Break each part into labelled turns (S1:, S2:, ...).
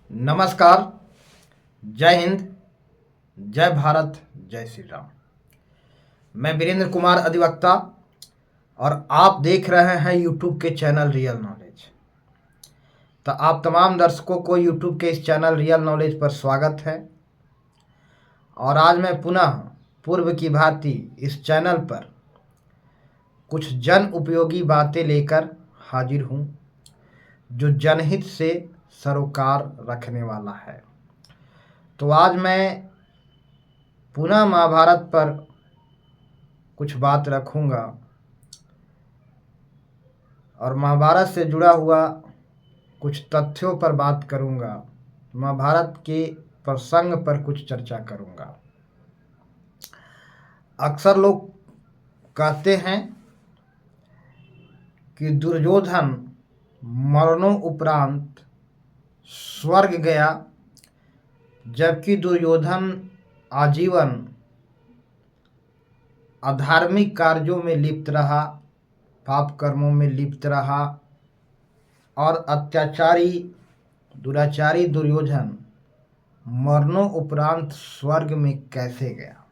S1: नमस्कार। जय हिंद। जय भारत। जय श्री राम। मैं वीरेंद्र कुमार अधिवक्ता और आप देख रहे हैं यूट्यूब के चैनल रियल नॉलेज। तो आप तमाम दर्शकों को यूट्यूब के इस चैनल रियल नॉलेज पर स्वागत है। और आज मैं पुनः पूर्व की भांति इस चैनल पर कुछ जन उपयोगी बातें लेकर हाजिर हूँ जो जनहित से सरोकार रखने वाला है। तो आज मैं पुनः महाभारत पर कुछ बात रखूँगा और महाभारत से जुड़ा हुआ कुछ तथ्यों पर बात करूँगा। महाभारत के प्रसंग पर कुछ चर्चा करूँगा। अक्सर लोग कहते हैं कि दुर्योधन मरणोपरांत स्वर्ग गया, जबकि दुर्योधन आजीवन अधार्मिक कार्यों में लिप्त रहा, पाप कर्मों में लिप्त रहा और दुराचारी दुर्योधन मरणोपरांत स्वर्ग में कैसे गया।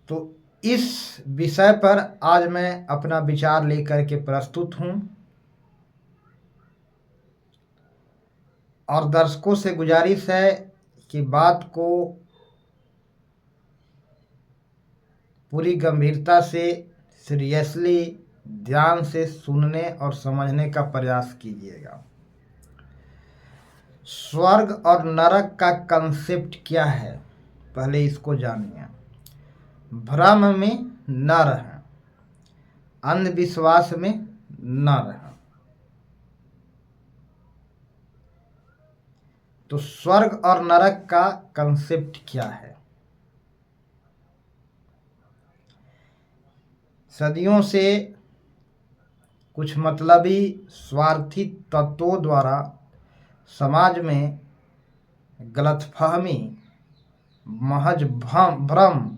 S1: तो इस विषय पर आज मैं अपना विचार लेकर के प्रस्तुत हूँ और दर्शकों से गुजारिश है कि बात को पूरी गंभीरता से, सीरियसली, ध्यान से सुनने और समझने का प्रयास कीजिएगा। स्वर्ग और नरक का कंसेप्ट क्या है, पहले इसको जानिए। भ्रम में न रहें, अंधविश्वास में न रहें। तो स्वर्ग और नरक का कंसेप्ट क्या है? सदियों से कुछ मतलबी स्वार्थी तत्वों द्वारा समाज में गलतफहमी, महज भ्रम,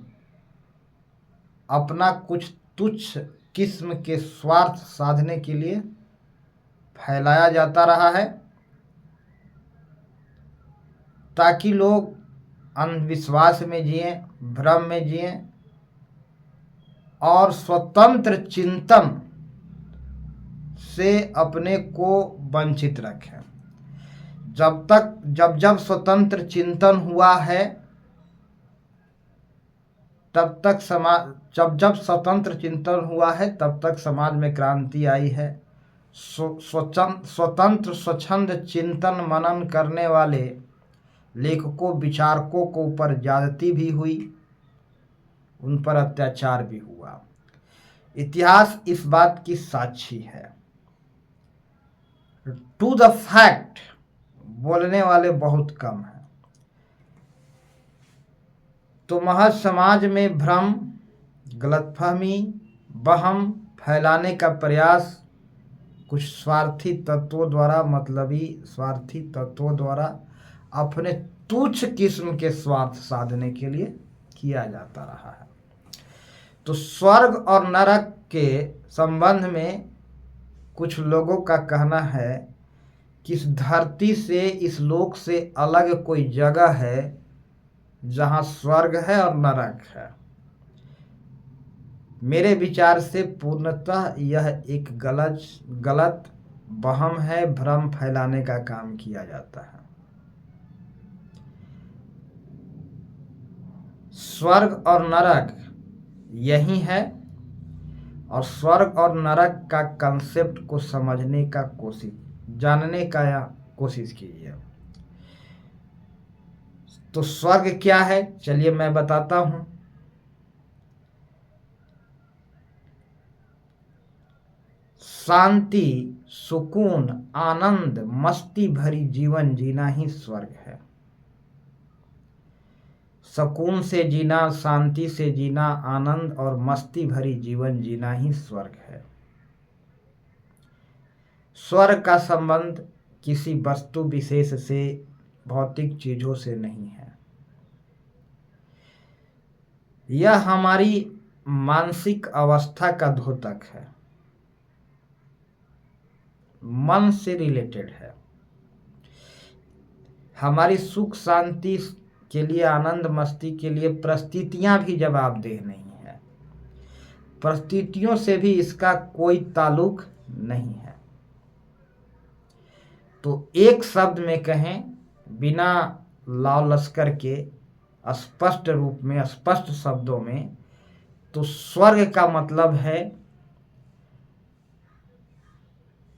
S1: अपना कुछ तुच्छ किस्म के स्वार्थ साधने के लिए फैलाया जाता रहा है, ताकि लोग अंधविश्वास में जिएं, भ्रम में जिएं और स्वतंत्र चिंतन से अपने को वंचित रखें। जब स्वतंत्र चिंतन हुआ है, जब स्वतंत्र चिंतन हुआ है तब तक समाज में क्रांति आई है। स्वतंत्र स्वच्छंद चिंतन मनन करने वाले लेखकों, विचारकों को ऊपर ज्यादती भी हुई, उन पर अत्याचार भी हुआ। इतिहास इस बात की साक्षी है। टू द फैक्ट बोलने वाले बहुत कम हैं। तो महज समाज में भ्रम, गलतफहमी, वहम फैलाने का प्रयास कुछ स्वार्थी तत्वों द्वारा, मतलबी स्वार्थी तत्वों द्वारा अपने तुच्छ किस्म के स्वार्थ साधने के लिए किया जाता रहा है। तो स्वर्ग और नरक के संबंध में कुछ लोगों का कहना है कि इस धरती से, इस लोक से अलग कोई जगह है जहां स्वर्ग है और नरक है। मेरे विचार से पूर्णतः यह एक गलत वहम है, भ्रम फैलाने का काम किया जाता है। स्वर्ग और नरक यही है और स्वर्ग और नरक का कंसेप्ट को समझने का जानने का कोशिश कीजिए। तो स्वर्ग क्या है, चलिए मैं बताता हूं। शांति, सुकून, आनंद, मस्ती भरी जीवन जीना ही स्वर्ग है। सुकून से जीना, शांति से जीना, आनंद और मस्ती भरी जीवन जीना ही स्वर्ग है। स्वर्ग का संबंध किसी वस्तु विशेष से, भौतिक चीजों से नहीं है। यह हमारी मानसिक अवस्था का द्योतक है, मन से रिलेटेड है। हमारी सुख शांति के लिए, आनंद मस्ती के लिए परिस्थितियां भी जवाबदेह नहीं है। परिस्थितियों से भी इसका कोई ताल्लुक नहीं है। तो एक शब्द में कहें, बिना लाव लश्कर के, स्पष्ट रूप में, स्पष्ट शब्दों में, तो स्वर्ग का मतलब है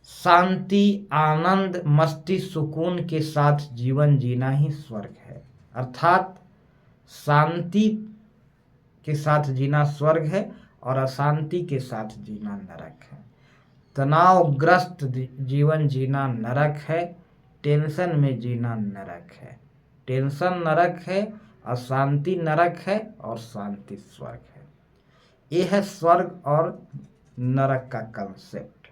S1: शांति, आनंद, मस्ती, सुकून के साथ जीवन जीना ही स्वर्ग है। अर्थात शांति के साथ जीना स्वर्ग है और अशांति के साथ जीना नरक है। तनावग्रस्त जीवन जीना नरक है, टेंशन में जीना नरक है। टेंशन नरक है, अशांति नरक है और शांति स्वर्ग है। यह है स्वर्ग और नरक का कंसेप्ट।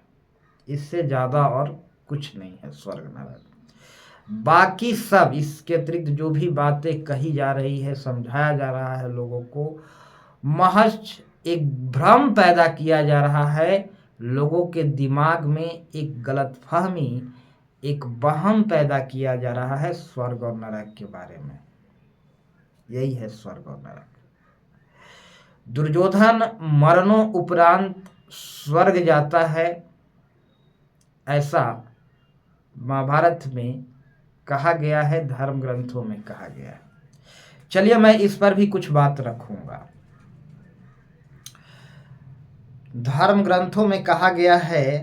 S1: इससे ज़्यादा और कुछ नहीं है स्वर्ग नरक। बाकी सब इसके अतिरिक्त जो भी बातें कही जा रही है, समझाया जा रहा है लोगों को, महज एक भ्रम पैदा किया जा रहा है। लोगों के दिमाग में एक गलतफहमी, एक वहम पैदा किया जा रहा है स्वर्ग और नरक के बारे में। यही है स्वर्ग और नरक। दुर्योधन मरणों उपरांत स्वर्ग जाता है, ऐसा महाभारत में कहा गया है, धर्म ग्रंथों में कहा गया है। चलिए मैं इस पर भी कुछ बात रखूंगा। धर्म ग्रंथों में कहा गया है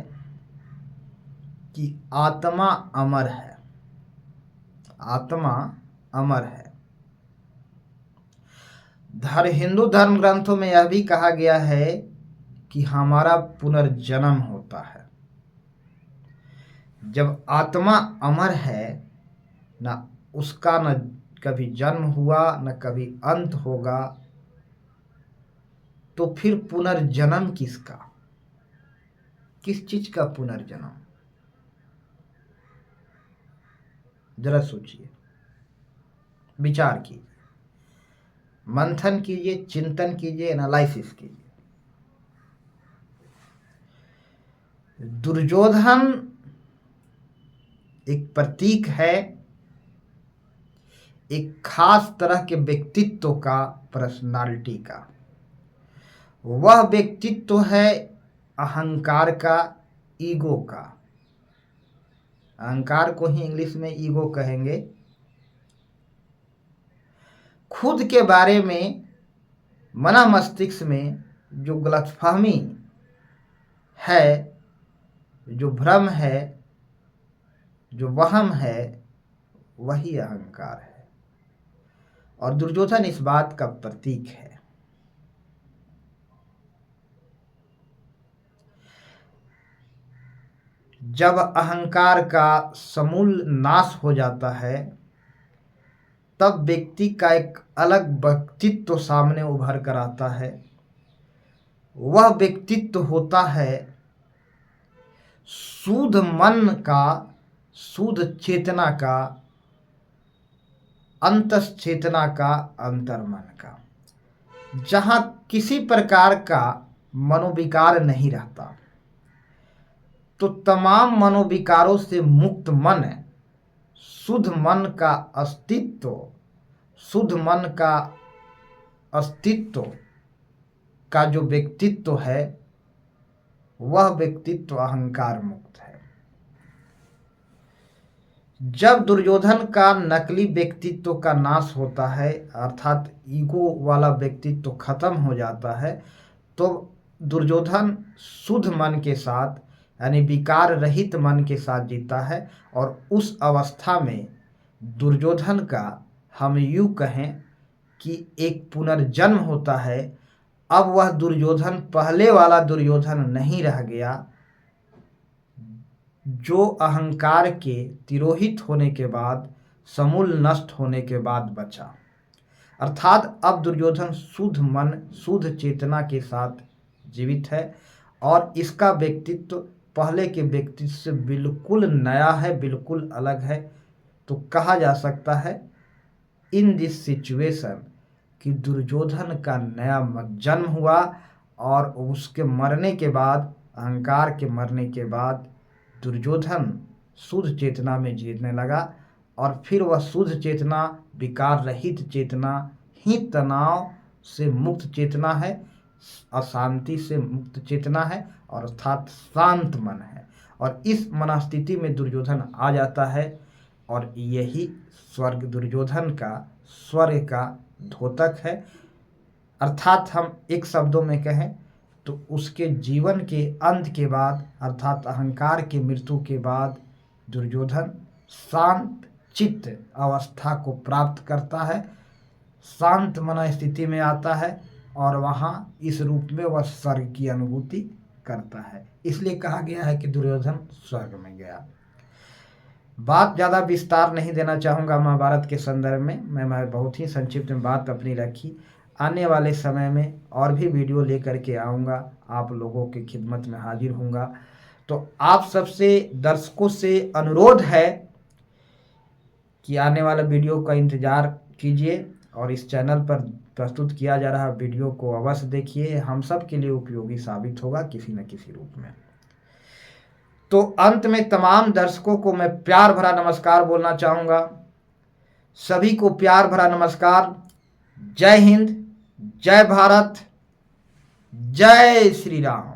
S1: कि आत्मा अमर है, आत्मा अमर है। हिंदू धर्म ग्रंथों में यह भी कहा गया है कि हमारा पुनर्जन्म होता है। जब आत्मा अमर है, ना उसका न कभी जन्म हुआ न कभी अंत होगा, तो फिर पुनर्जन्म किसका? किस चीज का पुनर्जन्म? जरा सोचिए, विचार कीजिए, मंथन कीजिए, चिंतन कीजिए, एनालिसिस कीजिए। दुर्योधन एक प्रतीक है एक खास तरह के व्यक्तित्व का, पर्सनालिटी का। वह व्यक्तित्व है अहंकार का, ईगो का। अहंकार को ही इंग्लिश में ईगो कहेंगे। खुद के बारे में मना मस्तिष्क में जो गलतफहमी है, जो भ्रम है, जो वहम है, वही अहंकार है। और दुर्योधन इस बात का प्रतीक है। जब अहंकार का समूल नाश हो जाता है, तब व्यक्ति का एक अलग व्यक्तित्व सामने उभर कर आता है। वह व्यक्तित्व होता है शुद्ध मन का, शुद्ध चेतना का, अंतस चेतना का, अंतर्मन का, जहां किसी प्रकार का मनोविकार नहीं रहता। तो तमाम मनोविकारों से मुक्त मन, शुद्ध मन का अस्तित्व, शुद्ध मन का अस्तित्व का जो व्यक्तित्व है, वह व्यक्तित्व अहंकार मुक्त है। जब दुर्योधन का नकली व्यक्तित्व का नाश होता है, अर्थात ईगो वाला व्यक्तित्व खत्म हो जाता है, तो दुर्योधन शुद्ध मन के साथ, यानी विकार रहित मन के साथ जीता है। और उस अवस्था में दुर्योधन का, हम यूँ कहें कि एक पुनर्जन्म होता है। अब वह दुर्योधन पहले वाला दुर्योधन नहीं रह गया, जो अहंकार के तिरोहित होने के बाद, समूल नष्ट होने के बाद बचा। अर्थात अब दुर्योधन शुद्ध मन, शुद्ध चेतना के साथ जीवित है और इसका व्यक्तित्व पहले के व्यक्तित्व से बिल्कुल नया है, बिल्कुल अलग है। तो कहा जा सकता है इन दिस सिचुएशन कि दुर्योधन का नया जन्म हुआ और उसके मरने के बाद, अहंकार के मरने के बाद, दुर्योधन शुद्ध चेतना में जीने लगा और फिर वह शुद्ध चेतना, विकार रहित चेतना ही तनाव से मुक्त चेतना है, अशांति से मुक्त चेतना है और अर्थात शांत मन है। और इस मनस्थिति में दुर्योधन आ जाता है और यही स्वर्ग दुर्योधन का स्वर्ग का द्योतक है। अर्थात हम एक शब्दों में कहें तो उसके जीवन के अंत के बाद अर्थात अहंकार की मृत्यु के बाद दुर्योधन शांत चित्त अवस्था को प्राप्त करता है, शांत मन स्थिति में आता है और वहाँ इस रूप में वह स्वर्ग की अनुभूति करता है। इसलिए कहा गया है कि दुर्योधन स्वर्ग में गया। बात ज़्यादा विस्तार नहीं देना चाहूँगा महाभारत के संदर्भ में, मैं बहुत ही संक्षिप्त में बात अपनी रखी। आने वाले समय में और भी वीडियो लेकर के आऊँगा, आप लोगों की खिदमत में हाजिर होऊंगा। तो आप सबसे दर्शकों से अनुरोध है कि आने वाला वीडियो का इंतज़ार कीजिए और इस चैनल पर प्रस्तुत किया जा रहा वीडियो को अवश्य देखिए, हम सब के लिए उपयोगी साबित होगा किसी न किसी रूप में। तो अंत में तमाम दर्शकों को मैं प्यार भरा नमस्कार बोलना चाहूँगा। सभी को प्यार भरा नमस्कार। जय हिंद, जय भारत, जय श्री राम।